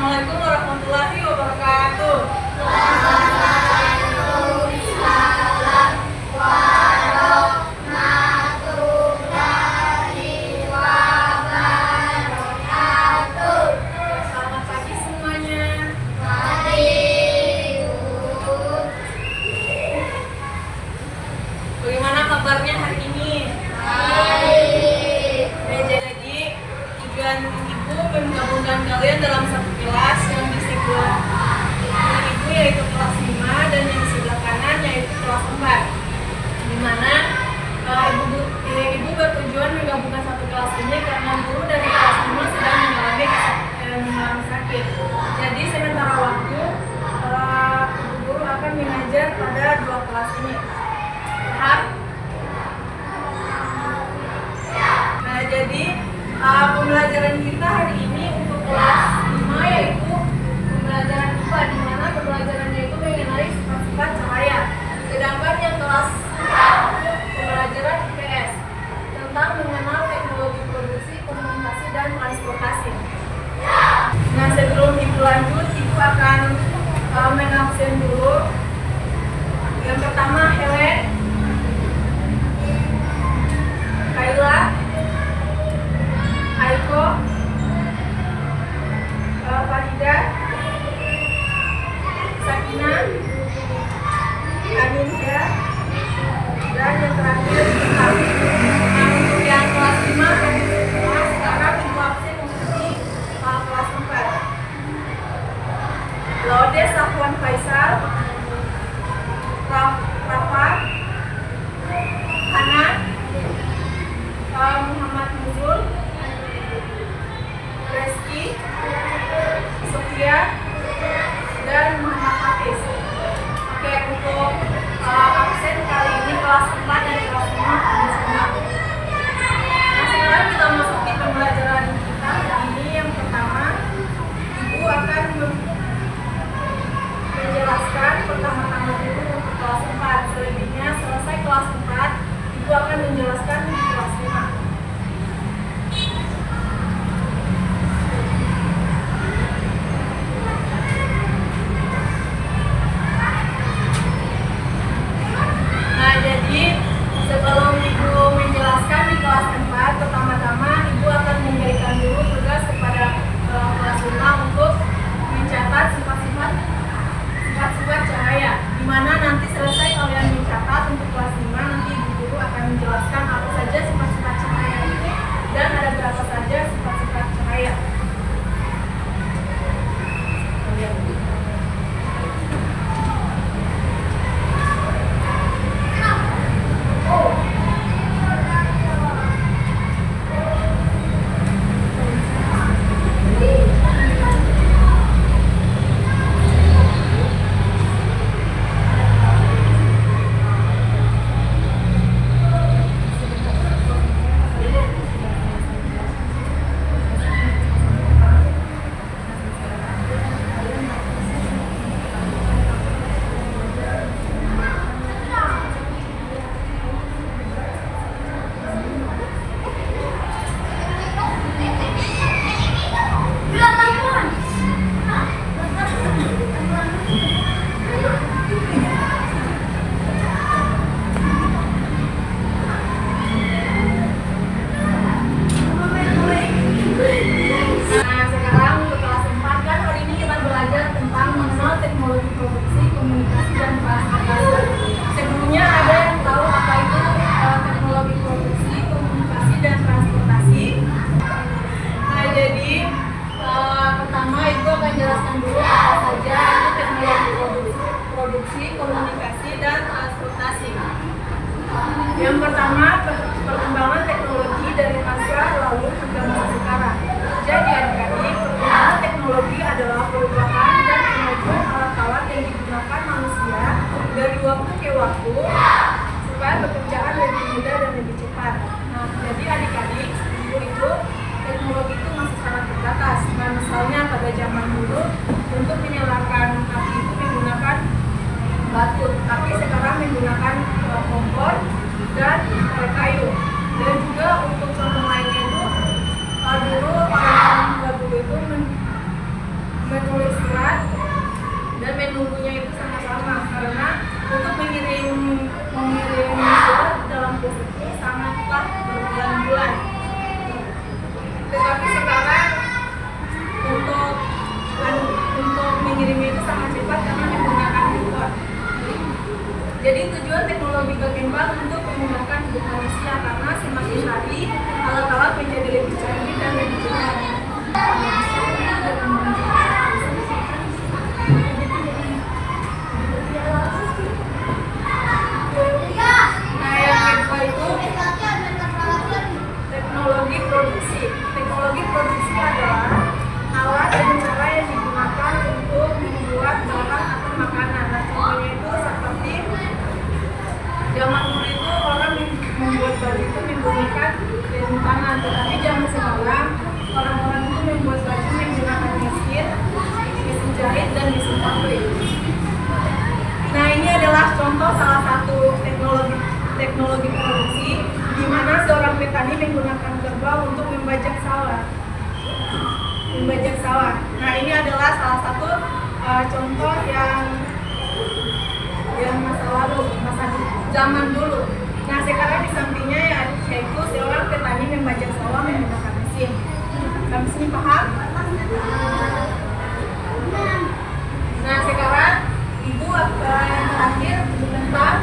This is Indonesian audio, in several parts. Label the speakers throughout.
Speaker 1: Assalamualaikum warahmatullahi wabarakatuh.
Speaker 2: Waalaikumsalam warahmatullahi wabarakatuh.
Speaker 1: Selamat pagi semuanya.
Speaker 2: Pagi.
Speaker 1: Bagaimana kabarnya hari ini?
Speaker 2: Baik.
Speaker 1: Jadi tujuan Ibu menggabungkan kalian dalam satu kelas yang di sebelah kiri Ibu yaitu kelas 5 dan yang di sebelah kanan yaitu kelas 4. Di mana Ibu bertujuan menggabungkan satu kelas ini karena guru dari kelas 5 sedang mengalami sakit. Jadi sementara waktu guru akan mengajar pada dua kelas ini. Paham? Nah, jadi pembelajaran kita hari ini untuk kelas 5 yaitu pembelajaran IPA, di mana pembelajarannya itu mengenai sifat-sifat cahaya. Sedangkan yang kelas 4 itu pembelajaran IPS tentang mengenal teknologi produksi, komunikasi, dan transportasi. Nah, sebelum Ibu lanjut, Ibu akan mengabsen dulu. Yang pertama Helen, Kayla, Aiko, Farida, Sakina, Aninda, dan yang terakhir kami. Untuk yang kelas 5 dan kelas sekarang Ibu absen untuk di kelas 4. Laude Safwan Faisal, Rafa, Hana, Muhammad Nuzul, Reski, Sofia, dan Muhammad Hafiz. Oke, untuk absen kali ini kelas 4 dan kelas 5 ada semua. Nah, sekarang kita masuk di pembelajaran kita hari ini. Yang pertama, Ibu akan menjelaskan pertama-tama dulu untuk kelas 4. Selebihnya selesai kelas 4, Ibu akan menjelaskan di kelas 5. Nah, jadi sebelum Ibu menjelaskan di kelas 4, pertama-tama Ibu akan memberikan dulu tugas kepada kelas 5 untuk mencatat sifat-sifat cahaya. Di mana nanti selesai kalian mencatat untuk kelas 5, nanti Ibu Guru akan menjelaskan apa saja sifat-sifat cahaya itu dan ada berapa saja sifat-sifat cahaya. Nah, sekarang untuk kelas 4 kan hari ini kita belajar tentang mengenal teknologi produksi, komunikasi, dan transportasi. Sebelumnya ada yang tahu apa itu teknologi produksi, komunikasi, dan transportasi? Nah, jadi pertama Ibu akan jelaskan dulu apa saja itu teknologi produksi, komunikasi, dan transportasi. Yang pertama, perkembangan teknologi dari masa lalu hingga masa sekarang. Jadi adik-adik, perkembangan teknologi adalah perubahan dan kemajuan alat-alat yang digunakan manusia dari waktu ke waktu supaya pekerjaan lebih mudah dan lebih cepat. Nah, jadi adik-adik, dulu itu teknologi itu masih sangat terbatas. Nah, misalnya pada zaman dulu untuk menyalakan api itu menggunakan batu, tapi sekarang menggunakan kompor dan kayu. Dan juga untuk contoh lainnya itu dulu orang dulu itu Jadi tujuan teknologi berkembang untuk memudahkan hidup manusia karena semakin hari alat-alat menjadi lebih canggih dan lebih cepat. Nah, yang kedua itu teknologi produksi. Teknologi produksi adalah alat dan cara yang digunakan untuk membuat barang atau makanan. Nah, contohnya itu seperti zaman dulu itu orang membuat baju itu menggunakan ilmu tangan, tetapi zaman sekarang orang-orang itu membuat baju menggunakan mesin jahit dan mesin pabrik. Nah, ini adalah contoh salah satu teknologi produksi di mana seorang petani menggunakan kerbau untuk membajak sawah. Nah, ini adalah salah satu contoh yang masa lalu, masa zaman dulu. Nah, sekarang di sampingnya yaitu seorang petani membajak sawah menggunakan mesin. Sampai sini paham? Nah, sekarang Ibu yang terakhir tentang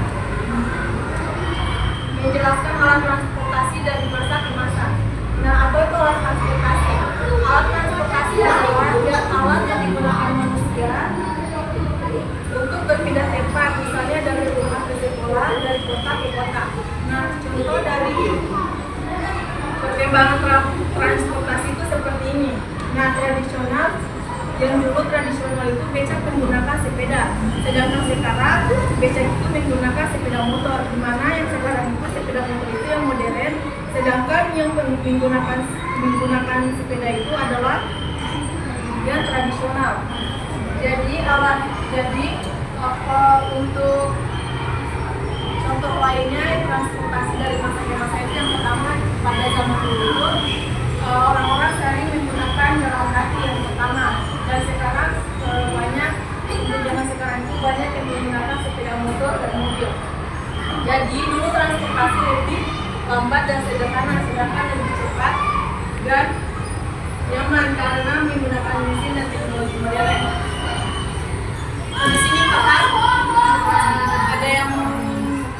Speaker 1: menjelaskan alat transportasi dari masa ke masa. Nah, apa itu alat transportasi? Alat transportasi adalah alat yang digunakan manusia untuk berpindah tempat, misalnya dari rumah ke sekolah, dari kota ke kota. Nah, contoh dari perkembangan transportasi itu seperti ini. Nah, yang dulu tradisional itu becak menggunakan sepeda, sedangkan sekarang becak itu menggunakan sepeda motor, di mana yang sekarang itu sepeda motor itu yang modern, sedangkan yang menggunakan sepeda itu adalah yang tradisional. Jadi untuk contoh lainnya transportasi dari masa ke masa itu yang pertama pada zaman dulu orang-orang sering menggunakan jalan kaki yang pertama, dan sekarang untuk zaman sekarang itu banyak yang menggunakan sepeda motor dan mobil. Jadi dulu transportasi lebih lambat dan sederhana, sedangkan lebih cepat dan nyaman karena menggunakan mesin dan teknologi modern. Di sini paham? Ada yang mau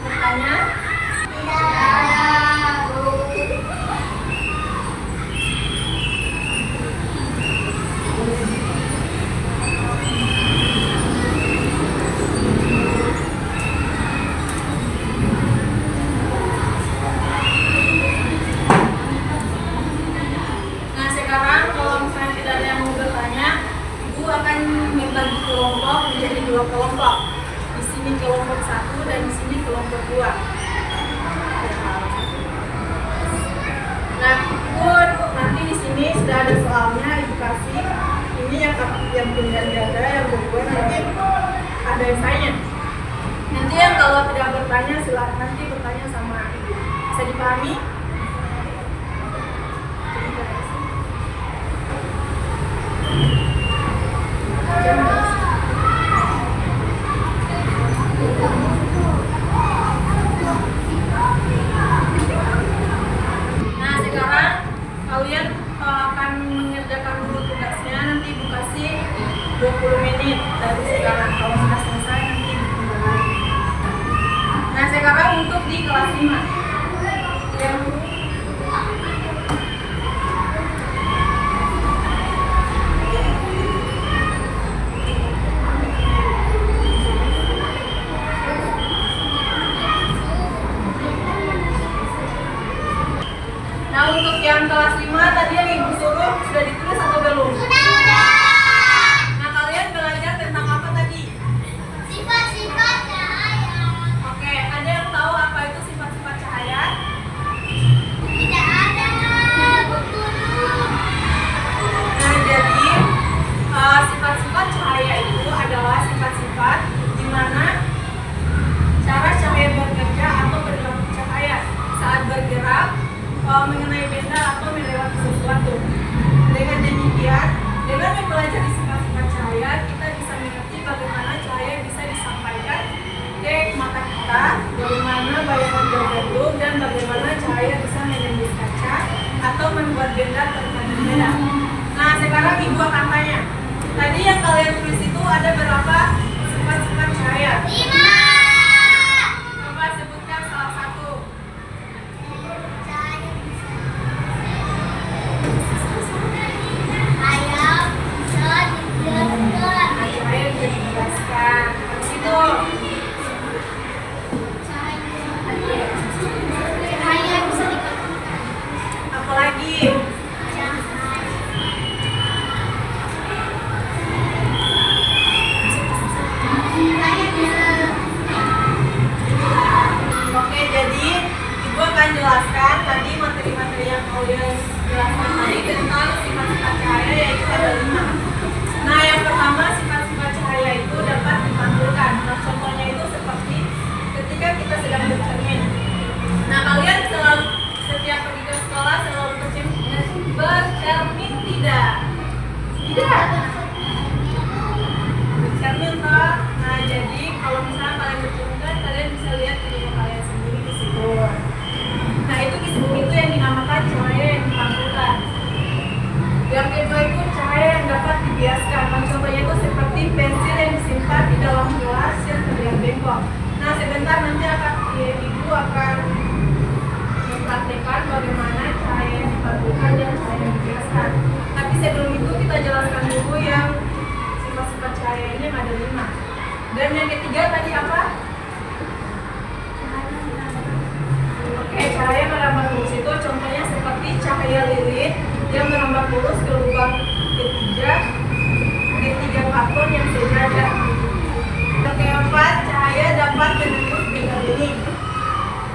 Speaker 1: bertanya? Nah, sekarang kalau misalnya tidak ada yang mau bertanya, Ibu akan membagi kelompok menjadi 2 kelompok. Di sini kelompok 1 dan di sini kelompok 2. Nah, nanti di sini sudah ada soalnya Ibu kasih. Ini yang pilihan ganda, yang kedua nanti ada esainya. Nanti yang kalau tidak bertanya silakan nanti bertanya sama Ibu. Bisa dipahami? Nah, sekarang kalian akan mengerjakan dulu tugasnya. Nanti Ibu kasih 20 menit dari sekarang. Kalau sudah selesai nanti ditunda lagi. Nah, sekarang untuk di kelas 5 Nah, untuk yang kelas 5 tadi yang Ibu suruh sudah ditulis atau belum? Nah, kalian belajar tentang apa tadi?
Speaker 2: Sifat-sifat cahaya.
Speaker 1: Oke, ada yang tahu apa itu sifat-sifat cahaya?
Speaker 2: Tidak ada. Betul.
Speaker 1: Nah, jadi sifat-sifat cahaya itu adalah sifat-sifat di mana cara cahaya bekerja atau perilaku cahaya saat bergerak mengenai benda atau melewati sesuatu. Dengan demikian, dengan mempelajari sifat-sifat cahaya, kita bisa mengerti bagaimana cahaya bisa disampaikan ke mata kita, bagaimana bayangan berbentuk, dan bagaimana cahaya bisa menembus kaca atau membuat benda terkadang beda. Nah, sekarang Ibu akan tanya, tadi yang kalian tulis itu ada berapa sifat-sifat cahaya?
Speaker 2: 5.
Speaker 1: kelompok. Nah, sebentar nanti Ibu akan mempraktekkan bagaimana cahaya yang dipantulkan dan cahaya yang dibiaskan. Tapi sebelum itu kita jelaskan dulu yang sifat-sifat cahaya ini yang ada 5. Dan yang ketiga tadi apa? Oke, cahaya merambat lurus itu contohnya seperti cahaya lilin yang merambat lurus ke lubang ketiga karton yang sejajar. Yang keempat, cahaya dapat menembus benda bening.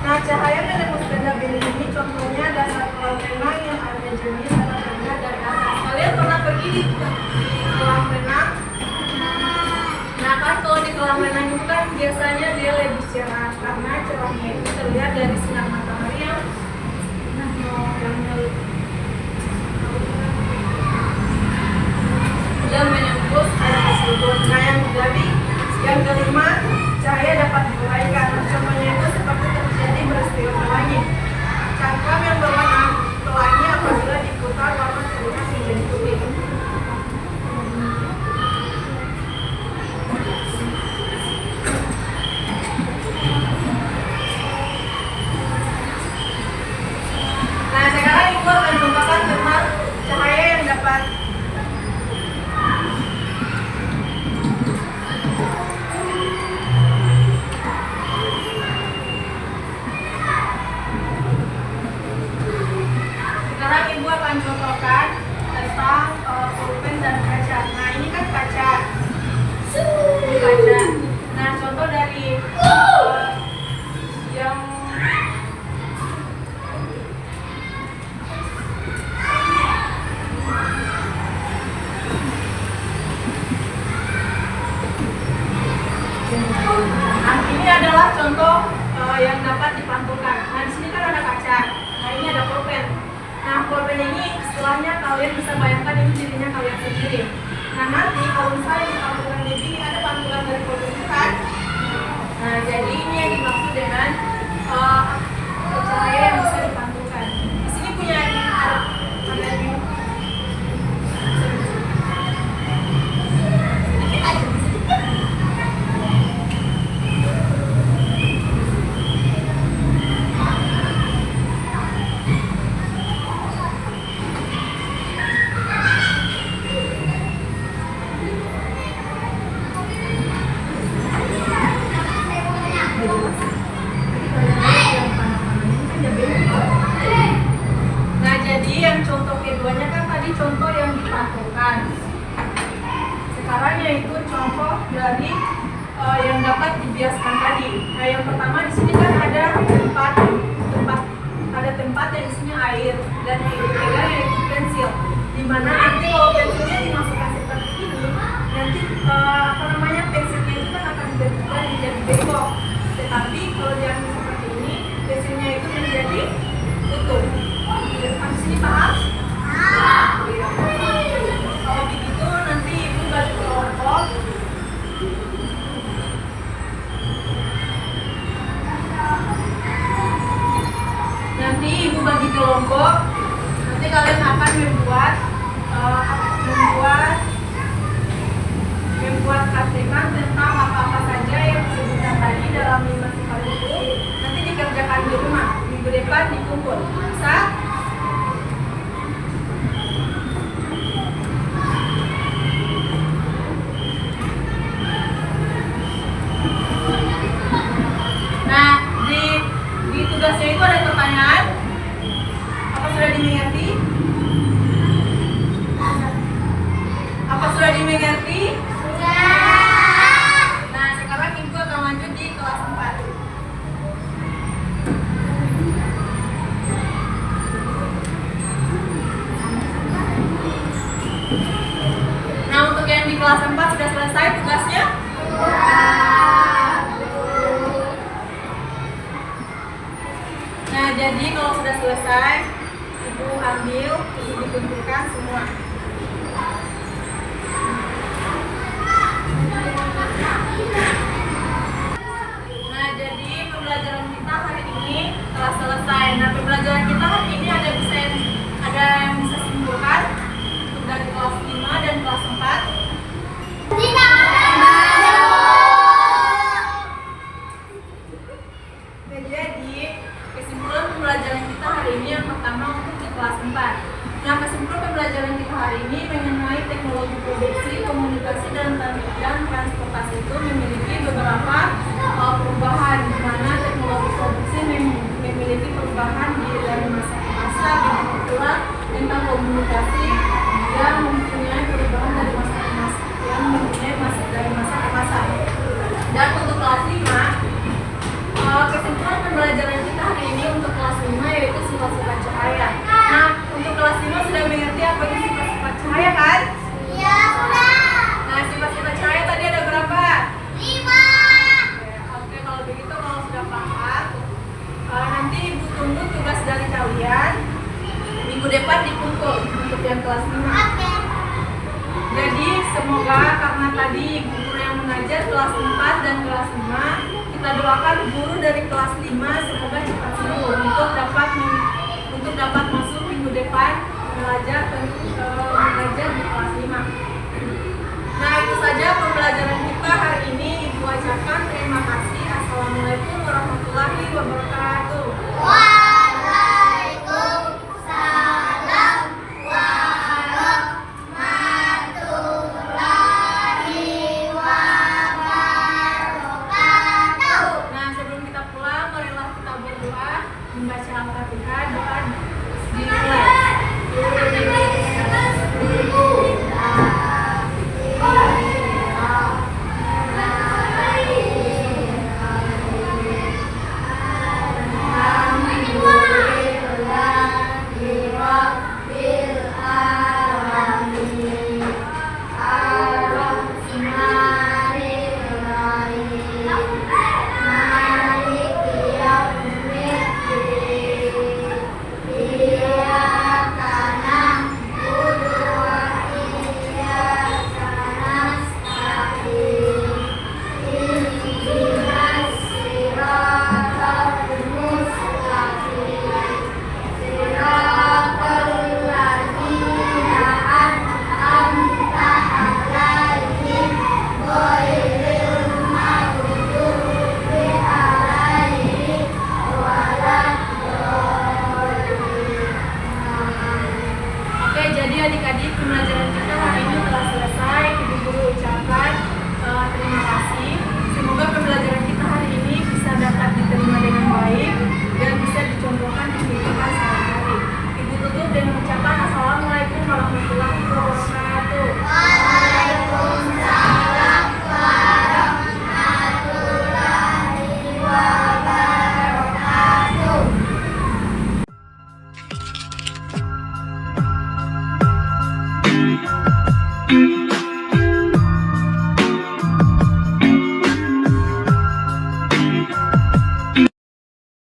Speaker 1: Nah, cahaya menembus benda bening ini contohnya dasar kolam renang yang ada jernih sangat rendah dari atas. Kalian pernah pergi di kolam renang? Nah, kan kalau di kolam renang itu kan biasanya dia lebih cerah karena cerahnya itu terlihat dari sinar matahari yang menembus air tersebut. Nah, yang kelima, cahaya dapat diuraikan. Contohnya itu seperti terjadi peristiwa pelangi. Cangkram yang berwarna pelangi apabila diputar warna terlihat menjadi putih. Nah, sekarang Ibu akan contohkan tentang cahaya yang dapat contohkan tentang pulpen dan kaca. Nah, ini kan kaca. Ini kaca. Nah, contoh dari yang ini adalah contoh yang dapat dipantulkan. Nah, di sini kan ada kaca. Nah, ini ada pulpen. Nah, pulpen ini istilahnya kalian bisa bayangkan ini dirinya kalian sendiri. Nah, nanti kalau misalnya dipantulkan di sini ada pantulan dari pulpen itu kan. Nah, jadi ini yang dimaksud dengan cahaya yang bisa dipantulkan. Di sini punya ada contoh keduanya kan tadi contoh yang dipantulkan. Sekarang yaitu contoh dari yang dapat dibiaskan tadi. Nah, yang pertama di sini kan ada tempat yang isinya air dan yang dipegang yaitu pensil. Dimana nanti kalau pensilnya dimasukkan seperti ini, nanti pensilnya itu kan akan berubah menjadi bengkok. Tetapi kalau diambil seperti ini, pensilnya itu menjadi utuh. Di sini paham? Kalau begitu nanti Ibu bagi kelompok. Nanti Ibu bagi kelompok. Nanti kalian akan membuat karteman tentang apa-apa saja yang disebutkan tadi dalam 5 sifat itu. Nanti dikerjakan di rumah. Minggu depan dikumpul. Bisa? Nah, di tugasnya itu ada pertanyaan. Apa sudah dimengerti? Apa sudah dimengerti? Nah, sekarang Ibu akan lanjut di kelas 4. Nah, untuk yang di kelas 4 sudah selesai tugasnya? Nah, jadi kalau sudah selesai, Ibu ambil, Ibu dikumpulkan semua. Nah, jadi pembelajaran kita hari ini telah selesai. Nah, pembelajaran kita hari ini ada yang bisa simpulkan untuk dari kelas 5 dan kelas 4. kelas 5, kesimpulan pembelajaran kita hari ini untuk kelas 5 yaitu sifat-sifat cahaya. Nah, untuk kelas 5 sudah mengerti apa itu sifat-sifat cahaya kan?
Speaker 2: Ya sudah.
Speaker 1: Nah, sifat-sifat cahaya tadi ada berapa?
Speaker 2: 5.
Speaker 1: Oke, kalau begitu kalau sudah paham, nanti Ibu tunggu tugas dari kalian minggu depan dikumpul untuk yang kelas 5.
Speaker 2: Oke.
Speaker 1: Jadi semoga karena tadi guru yang mengajar kelas 4 dan kelas 5, kita doakan guru dari kelas 5 semoga cepat sembuh untuk dapat masuk minggu depan mengajar di kelas 5. Nah, itu saja pembelajaran kita hari ini. Ibu ucapkan terima kasih.